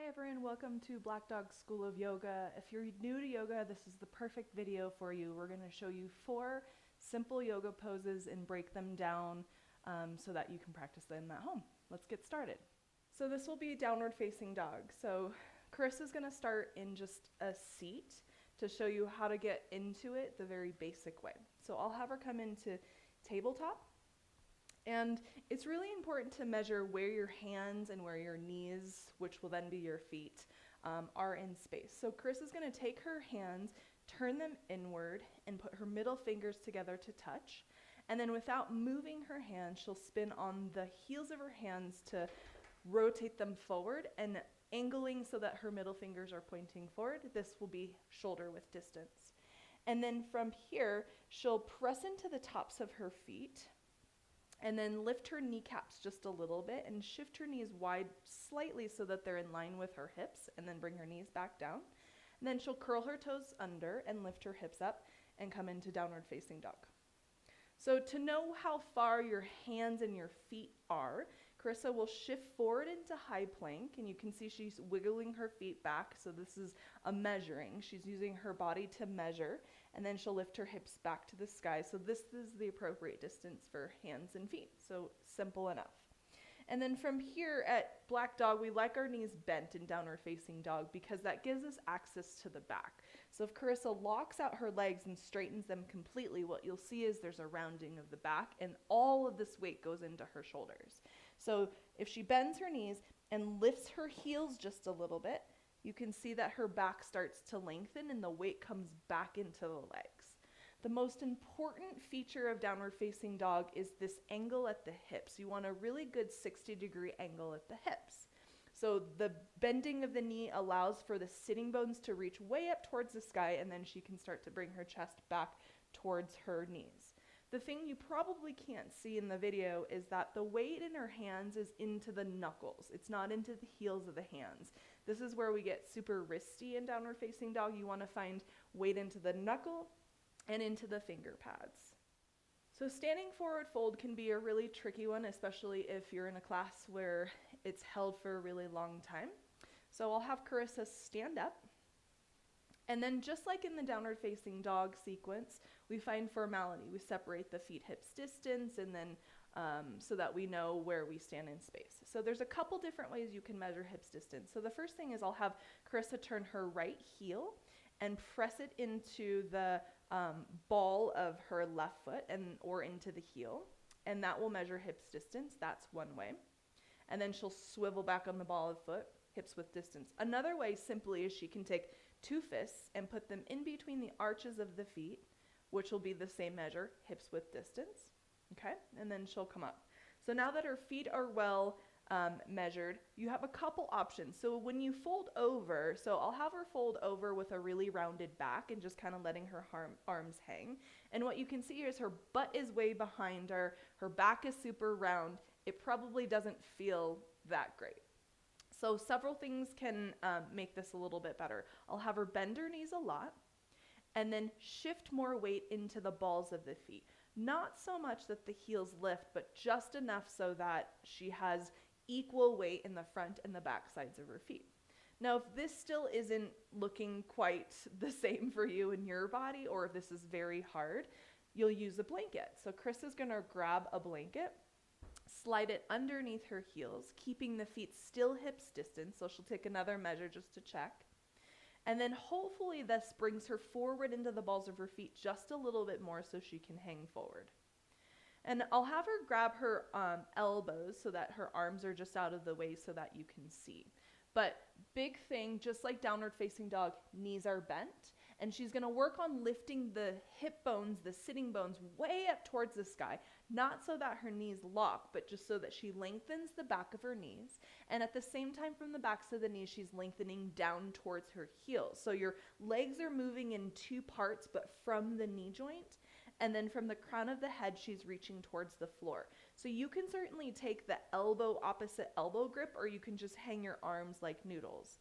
Hi everyone, welcome to Black Dog School of Yoga. If you're new to yoga, this is the perfect video for you. We're going to show you 4 simple yoga poses and break them down so that you can practice them at home. Let's get started. So this will be downward facing dog. So Carissa's going to start in just a seat to show you how to get into it the very basic way. So I'll have her come into tabletop. And it's really important to measure where your hands and where your knees, which will then be your feet, are in space. So Carissa's going to take her hands, turn them inward, and put her middle fingers together to touch. And then without moving her hands, she'll spin on the heels of her hands to rotate them forward and angling so that her middle fingers are pointing forward. This will be shoulder width distance. And then from here, she'll press into the tops of her feet, and then lift her kneecaps just a little bit and shift her knees wide slightly so that they're in line with her hips, and then bring her knees back down. And then she'll curl her toes under and lift her hips up and come into downward facing dog. So to know how far your hands and your feet are, Carissa will shift forward into high plank, and you can see she's wiggling her feet back. So this is a measuring. She's using her body to measure, and then she'll lift her hips back to the sky. So this is the appropriate distance for hands and feet. So simple enough. And then from here at Black Dog, we like our knees bent in downward facing dog because that gives us access to the back. So if Carissa locks out her legs and straightens them completely, what you'll see is there's a rounding of the back, and all of this weight goes into her shoulders. So if she bends her knees and lifts her heels just a little bit, you can see that her back starts to lengthen and the weight comes back into the legs. The most important feature of downward facing dog is this angle at the hips. You want a really good 60-degree angle at the hips. So the bending of the knee allows for the sitting bones to reach way up towards the sky, and then she can start to bring her chest back towards her knees. The thing you probably can't see in the video is that the weight in her hands is into the knuckles. It's not into the heels of the hands. This is where we get super wristy in downward facing dog. You want to find weight into the knuckle and into the finger pads. So standing forward fold can be a really tricky one, especially if you're in a class where it's held for a really long time. So I'll have Carissa stand up. And then just like in the downward facing dog sequence, we find formality. We separate the feet hips distance, and then so that we know where we stand in space. So there's a couple different ways you can measure hips distance. So the first thing is I'll have Carissa turn her right heel and press it into the ball of her left foot or into the heel, and that will measure hips distance. That's one way. And then she'll swivel back on the ball of foot, hips width distance. Another way simply is she can take 2 fists and put them in between the arches of the feet, which will be the same measure, hips width distance. Okay, and then she'll come up. So now that her feet are well measured, you have a couple options. So when you fold over, so I'll have her fold over with a really rounded back and just kind of letting her arms hang. And what you can see is her butt is way behind her. Her back is super round. It probably doesn't feel that great. So several things can make this a little bit better. I'll have her bend her knees a lot and then shift more weight into the balls of the feet. Not so much that the heels lift, but just enough so that she has equal weight in the front and the back sides of her feet. Now, if this still isn't looking quite the same for you in your body, or if this is very hard, you'll use a blanket. So Carissa's going to grab a blanket, slide it underneath her heels, keeping the feet still hips distance. So she'll take another measure just to check. And then hopefully this brings her forward into the balls of her feet just a little bit more so she can hang forward. And I'll have her grab her elbows so that her arms are just out of the way so that you can see. But big thing, just like downward facing dog, knees are bent. And she's going to work on lifting the hip bones, the sitting bones, way up towards the sky. Not so that her knees lock, but just so that she lengthens the back of her knees. And at the same time, from the backs of the knees, she's lengthening down towards her heels. So your legs are moving in 2 parts, but from the knee joint. And then from the crown of the head, she's reaching towards the floor. So you can certainly take the opposite elbow grip, or you can just hang your arms like noodles.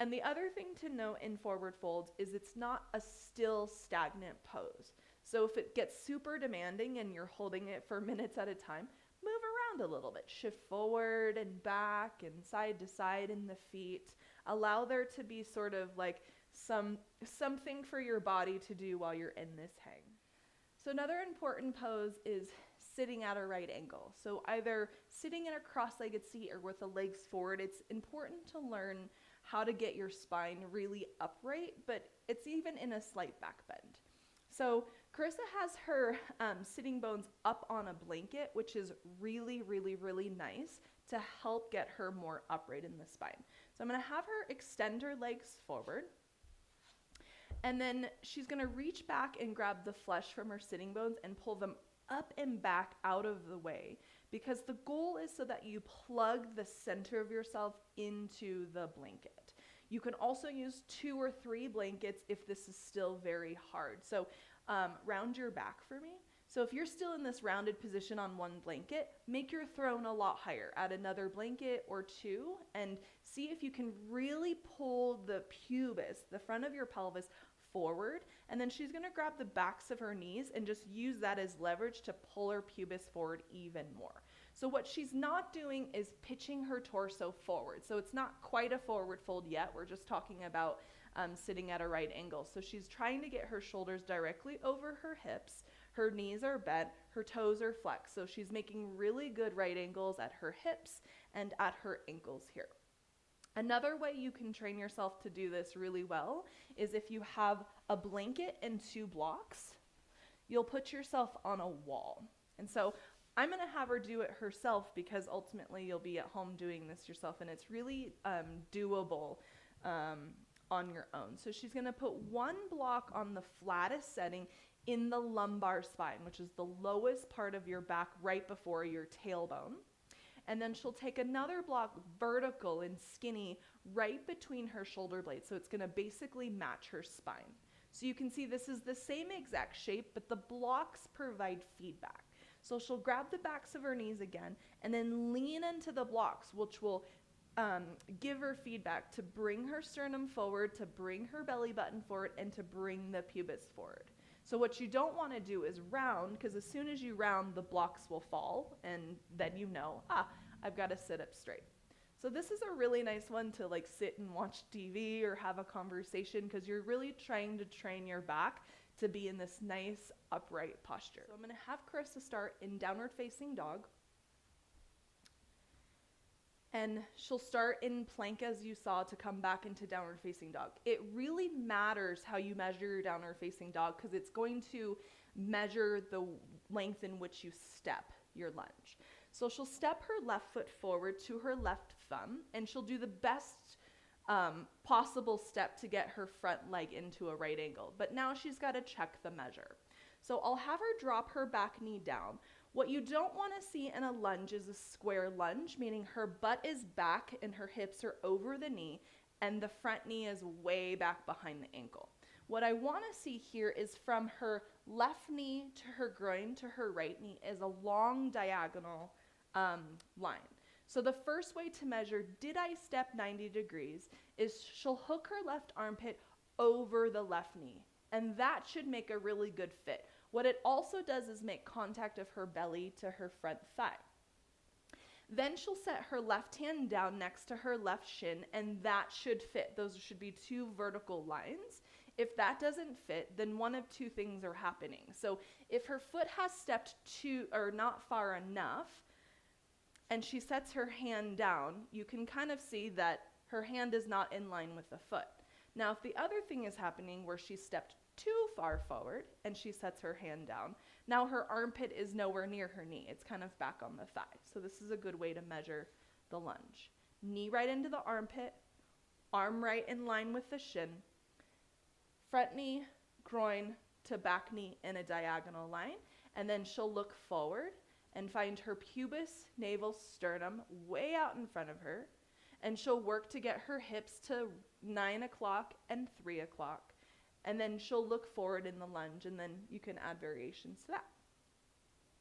And the other thing to note in forward folds is it's not a still stagnant pose. So if it gets super demanding and you're holding it for minutes at a time, move around a little bit. Shift forward and back and side to side in the feet. Allow there to be sort of like something for your body to do while you're in this hang. So another important pose is sitting at a right angle. So either sitting in a cross-legged seat or with the legs forward. It's important to learn how to get your spine really upright, but it's even in a slight back bend. So Carissa has her sitting bones up on a blanket, which is really, really, really nice to help get her more upright in the spine. So I'm going to have her extend her legs forward. And then she's going to reach back and grab the flesh from her sitting bones and pull them up and back out of the way, because the goal is so that you plug the center of yourself into the blanket. You can also use 2 or 3 blankets if this is still very hard. So round your back for me. So if you're still in this rounded position on one blanket, make your throne a lot higher. Add another blanket or 2 and see if you can really pull the pubis, the front of your pelvis, forward. And then she's going to grab the backs of her knees and just use that as leverage to pull her pubis forward even more. So what she's not doing is pitching her torso forward. So it's not quite a forward fold yet. We're just talking about sitting at a right angle. So she's trying to get her shoulders directly over her hips. Her knees are bent, her toes are flexed. So she's making really good right angles at her hips and at her ankles here. Another way you can train yourself to do this really well is if you have a blanket and 2 blocks, you'll put yourself on a wall. And so I'm going to have her do it herself, because ultimately you'll be at home doing this yourself, and it's really doable on your own. So she's going to put 1 block on the flattest setting in the lumbar spine, which is the lowest part of your back right before your tailbone. And then she'll take another block vertical and skinny right between her shoulder blades. So it's going to basically match her spine. So you can see this is the same exact shape, but the blocks provide feedback. So she'll grab the backs of her knees again and then lean into the blocks, which will give her feedback to bring her sternum forward, to bring her belly button forward, and to bring the pubis forward. So what you don't want to do is round, because as soon as you round, the blocks will fall, and then you know, I've got to sit up straight. So this is a really nice one to like sit and watch TV or have a conversation, because you're really trying to train your back to be in this nice upright posture. So I'm going to have Carissa start in downward facing dog. And she'll start in plank, as you saw, to come back into downward facing dog. It really matters how you measure your downward facing dog, because it's going to measure the length in which you step your lunge. So she'll step her left foot forward to her left thumb, and she'll do the best possible step to get her front leg into a right angle. But now she's got to check the measure. So I'll have her drop her back knee down. What you don't want to see in a lunge is a square lunge, meaning her butt is back and her hips are over the knee and the front knee is way back behind the ankle. What I want to see here is from her left knee to her groin to her right knee is a long diagonal line. So the first way to measure, did I step 90 degrees, is she'll hook her left armpit over the left knee, and that should make a really good fit. What it also does is make contact of her belly to her front thigh. Then she'll set her left hand down next to her left shin, and that should fit. Those should be 2 vertical lines. If that doesn't fit, then one of 2 things are happening. So if her foot has stepped not far enough, and she sets her hand down, you can kind of see that her hand is not in line with the foot. Now, if the other thing is happening where she stepped too far forward and she sets her hand down, now her armpit is nowhere near her knee. It's kind of back on the thigh. So this is a good way to measure the lunge. Knee right into the armpit, arm right in line with the shin, front knee, groin to back knee in a diagonal line, and then she'll look forward and find her pubis, navel, sternum way out in front of her, and she'll work to get her hips to 9 o'clock and 3 o'clock. And then she'll look forward in the lunge, and then you can add variations to that.